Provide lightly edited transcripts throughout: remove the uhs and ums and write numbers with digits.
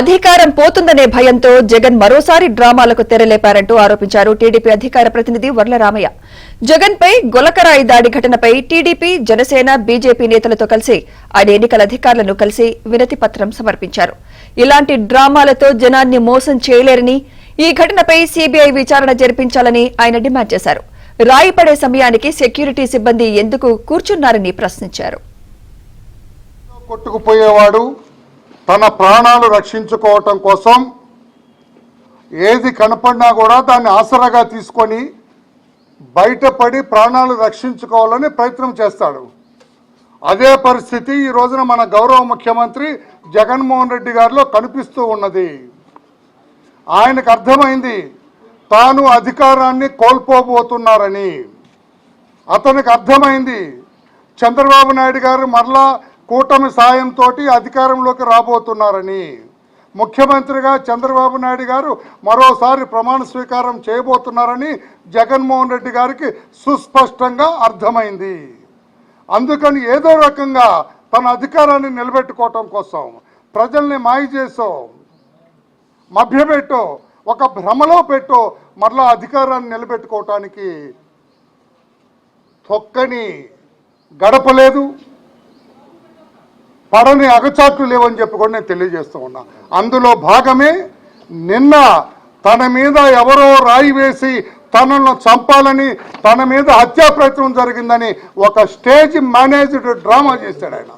అధికారం పోతుందనే భయంతో జగన్ మరోసారి డ్రామాలకు తెరలేపారంటూ ఆరోపించారు టీడీపీ అధికార ప్రతినిధి వర్లరామయ్య. జగన్ పై గొలకరాయి దాడి ఘటనపై టీడీపీ, జనసేన, బీజేపీ నేతలతో కలిసి ఆయన ఎన్నికల అధికారులను కలిసి వినతి పత్రం సమర్పించారు. ఇలాంటి డ్రామాలతో జనాన్ని మోసం చేయలేరని, ఈ ఘటనపై సీబీఐ విచారణ జరిపించాలని ఆయన డిమాండ్ చేశారు. రాయి పడే సమయానికి సెక్యూరిటీ సిబ్బంది ఎందుకు కూర్చున్నారని ప్రశ్నించారు. కొట్టుకుపోయేవాడు తన ప్రాణాలు రక్షించుకోవటం కోసం ఏది కనపడినా కూడా దాన్ని ఆసరాగా తీసుకొని బయటపడి ప్రాణాలు రక్షించుకోవాలని ప్రయత్నం చేస్తాడు. అదే పరిస్థితి ఈ రోజున మన గౌరవ ముఖ్యమంత్రి జగన్మోహన్ రెడ్డి గారిలో కనిపిస్తూ ఉన్నది. ఆయనకు అర్థమైంది తాను అధికారాన్ని కోల్పోబోతున్నారని. అతనికి అర్థమైంది చంద్రబాబు నాయుడు గారు మరలా కూటమి సాయంతో అధికారంలోకి రాబోతున్నారని. ముఖ్యమంత్రిగా చంద్రబాబు నాయుడు గారు మరోసారి ప్రమాణ స్వీకారం చేయబోతున్నారని జగన్మోహన్ రెడ్డి గారికి సుస్పష్టంగా అర్థమైంది. అందుకని ఏదో రకంగా తన అధికారాన్ని నిలబెట్టుకోవటం కోసం ప్రజల్ని మాయ చేసో, మభ్యపెట్టో, ఒక భ్రమలో పెట్టో మరలా అధికారాన్ని నిలబెట్టుకోవటానికి తొక్కని గడపలేదు, పడని అగచాట్లు లేవని చెప్పి కూడా నేను తెలియజేస్తూ ఉన్నా. అందులో భాగమే నిన్న తన మీద ఎవరో రాయి వేసి తనను చంపాలని, తన మీద హత్యా ప్రయత్నం జరిగిందని ఒక స్టేజ్ మేనేజ్డ్ డ్రామా చేశాడు ఆయన.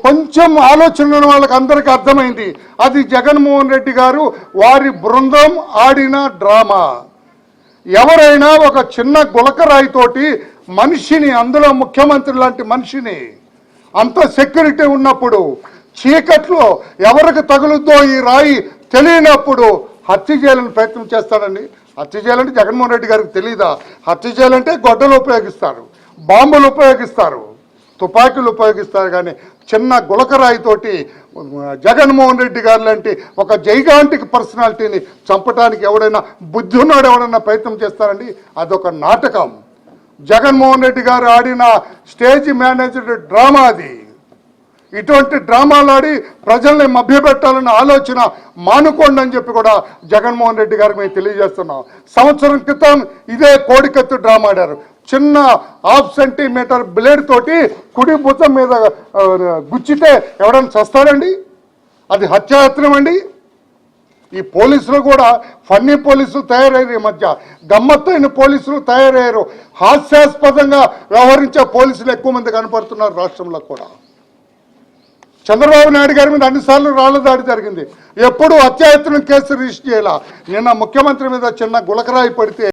కొంచెం ఆలోచన ఉన్న వాళ్ళకి అందరికీ అర్థమైంది అది జగన్మోహన్ రెడ్డి గారు వారి బృందం ఆడిన డ్రామా. ఎవరైనా ఒక చిన్న గులకరాయితోటి మనిషిని, అందులో ముఖ్యమంత్రి లాంటి మనిషిని, అంత సెక్యూరిటీ ఉన్నప్పుడు చీకట్లో ఎవరికి తగులుద్దో ఈ రాయి తెలియనప్పుడు హత్య చేయాలని ప్రయత్నం చేస్తాడండి. హత్య చేయాలంటే జగన్మోహన్ రెడ్డి గారికి తెలీదా? హత్య చేయాలంటే గొడ్డలు ఉపయోగిస్తారు, బాంబులు ఉపయోగిస్తారు, తుపాకీలు ఉపయోగిస్తారు. కానీ చిన్న గులకరాయితోటి జగన్మోహన్ రెడ్డి గారు లాంటి ఒక జైగాంటిక్ పర్సనాలిటీని చంపడానికి ఎవడైనా బుద్ధి ఉన్నాడు ఎవడైనా ప్రయత్నం చేస్తారండి? అదొక నాటకం. జగన్మోహన్ రెడ్డి గారు ఆడిన స్టేజ్ మేనేజ్డ్ డ్రామా అది. ఇటువంటి డ్రామాలు ఆడి ప్రజల్ని మభ్యపెట్టాలన్న ఆలోచన మానుకోండి అని చెప్పి కూడా జగన్మోహన్ రెడ్డి గారికి మేము తెలియజేస్తున్నాం. సంవత్సరం క్రితం ఇదే కోడికత్తు డ్రామా ఆడారు. చిన్న 1/2 సెంటీమీటర్ బ్లేడ్ తోటి కుడి భుజం మీద గుచ్చితే ఎవడన్నా చస్తాడండి? అది హత్యాయత్నం అండి. ఈ పోలీసులు కూడా ఫన్నీ పోలీసులు తయారయ్యారు, ఈ మధ్య గమ్మత్తైన పోలీసులు తయారయ్యారు. హాస్యాస్పదంగా వ్యవహరించే పోలీసులు ఎక్కువ మంది కనపడుతున్నారు రాష్ట్రంలో కూడా. చంద్రబాబు నాయుడు గారి మీద అన్నిసార్లు రాళ్ల దాడి జరిగింది, ఎప్పుడు హత్యాయత్నం కేసు రిజిస్టర్ చేయాల. నిన్న ముఖ్యమంత్రి మీద చిన్న గులకరాయి పడితే